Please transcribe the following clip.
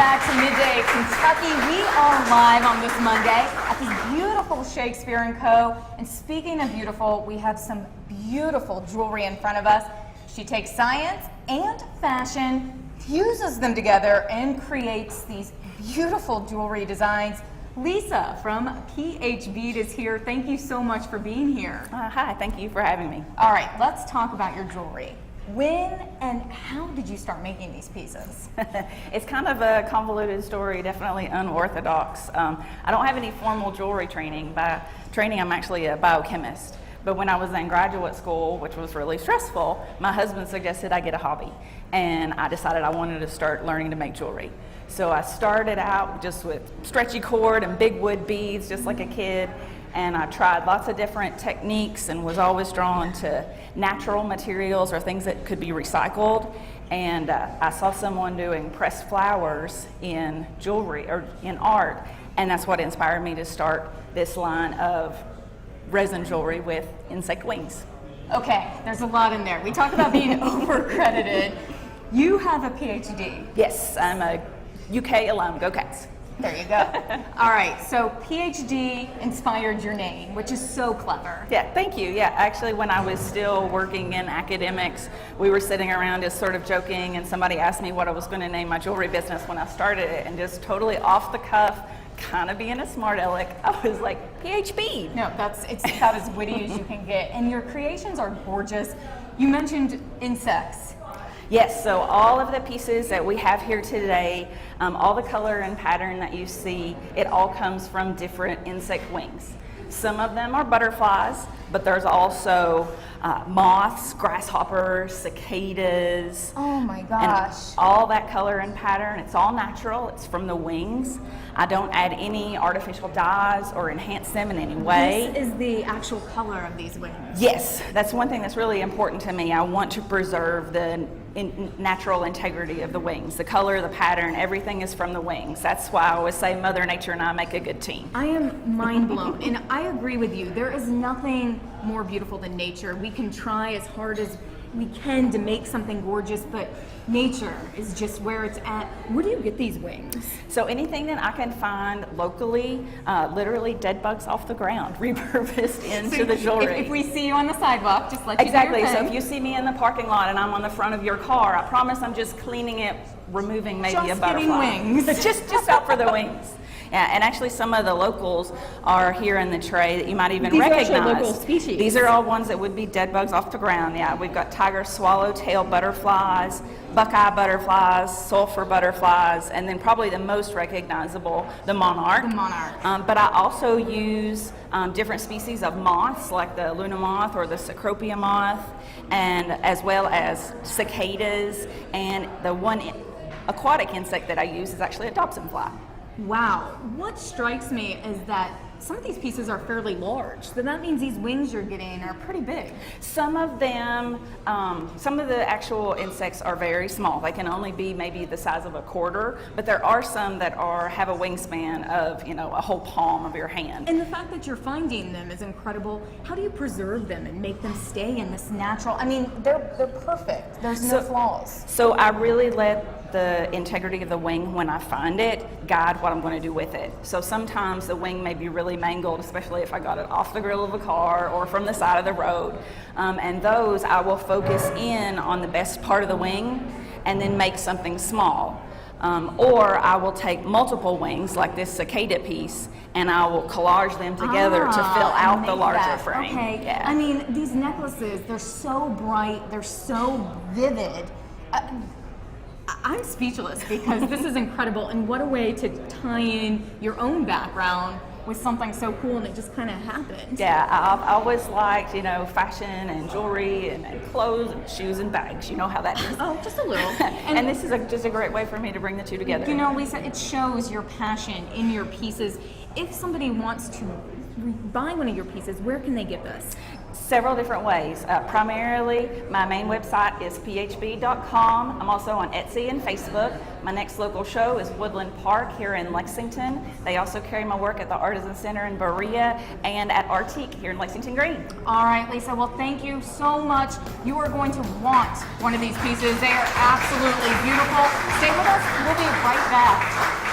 back to Midday Kentucky. We are live on this Monday at the beautiful Shakespeare & Co. And speaking of beautiful, we have some beautiful jewelry in front of us. She takes science and fashion, fuses them together, and creates these beautiful jewelry designs. Lisa from PHbeaD is here. Thank you so much for being here. Hi, thank you for having me. All right, let's talk about your jewelry. When and how did you start making these pieces? It's kind of a convoluted story, definitely unorthodox. I don't have any formal jewelry training. By training, I'm actually a biochemist. But when I was in graduate school, which was really stressful, my husband suggested I get a hobby. And I decided I wanted to start learning to make jewelry. So I started out just with stretchy cord and big wood beads, just like a kid. And I tried lots of different techniques and was always drawn to natural materials or things that could be recycled. And I saw someone doing pressed flowers in jewelry or in art, and that's what inspired me to start this line of resin jewelry with insect wings. Okay, there's a lot in there. We talked about being over-credited. You have a PhD. Yes, I'm a UK alum. Go Cats. There you go. All right, so PhD inspired your name, which is so clever. Yeah, thank you. Yeah, actually, when I was still working in academics, we were sitting around just sort of joking, and somebody asked me what I was going to name my jewelry business when I started it, and just totally off the cuff, kind of being a smart aleck, I was like, PHbeaD. No, it's about as witty as you can get, and your creations are gorgeous. You mentioned insects. Yes, so all of the pieces that we have here today, all the color and pattern that you see, it all comes from different insect wings. Some of them are butterflies, but there's also moths, grasshoppers, cicadas. Oh my gosh. And all that color and pattern, it's all natural, it's from the wings. I don't add any artificial dyes or enhance them in any way. This is the actual color of these wings. Yes, that's one thing that's really important to me. I want to preserve the natural integrity of the wings. The color, the pattern, everything is from the wings. That's why I always say Mother Nature and I make a good team. I am mind blown, and I agree with you. There is nothing more beautiful than nature. We can try as hard as we can to make something gorgeous, but nature is just where it's at. Where do you get these wings? So anything that I can find locally, literally dead bugs off the ground, repurposed into the jewelry. If we see you on the sidewalk, just let you Exactly. do your So thing. if you see me in the parking lot and I'm on the front of your car, I promise I'm just cleaning it, removing maybe just a butterfly. getting wings. just out for the wings. Yeah, and actually some of the locals are here in the tray that you might even These recognize. are actually local species. These are all ones that would be dead bugs off the ground. Yeah, we've got tiger swallowtail butterflies, buckeye butterflies, sulfur butterflies, and then probably the most recognizable, the monarch. The monarch. But I also use different species of moths, like the luna moth or the cecropia moth, and as well as cicadas. And the one aquatic insect that I use is actually a Dobson fly. Wow. What strikes me is that some of these pieces are fairly large. So that means these wings you're getting are pretty big. Some of them, some of the actual insects are very small. They can only be maybe the size of a quarter, but there are some that have a wingspan of, a whole palm of your hand. And the fact that you're finding them is incredible. How do you preserve them and make them stay in this natural? I mean, they're perfect. There's no flaws. So I really let the integrity of the wing, when I find it, guide what I'm going to do with it. So sometimes the wing may be really mangled, especially if I got it off the grill of a car or from the side of the road. And those I will focus in on the best part of the wing and then make something small. Or I will take multiple wings, like this cicada piece, and I will collage them together to fill out the larger frame. Okay. Yeah. I mean, these necklaces, they're so bright, they're so vivid. I'm speechless because this is incredible, and what a way to tie in your own background with something so cool, and it just kind of happened. Yeah, I've always liked, fashion and jewelry and clothes and shoes and bags. You know how that is. Oh, just a little. And this is just a great way for me to bring the two together. Lisa, it shows your passion in your pieces. If somebody wants to buy one of your pieces, where can they get this? Several different ways. Primarily, my main website is PHbeaD.com. I'm also on Etsy and Facebook. My next local show is Woodland Park here in Lexington. They also carry my work at the Artisan Center in Berea and at Artique here in Lexington Green. All right, Lisa, well, thank you so much. You are going to want one of these pieces. They are absolutely beautiful. Stay with us. We'll be right back.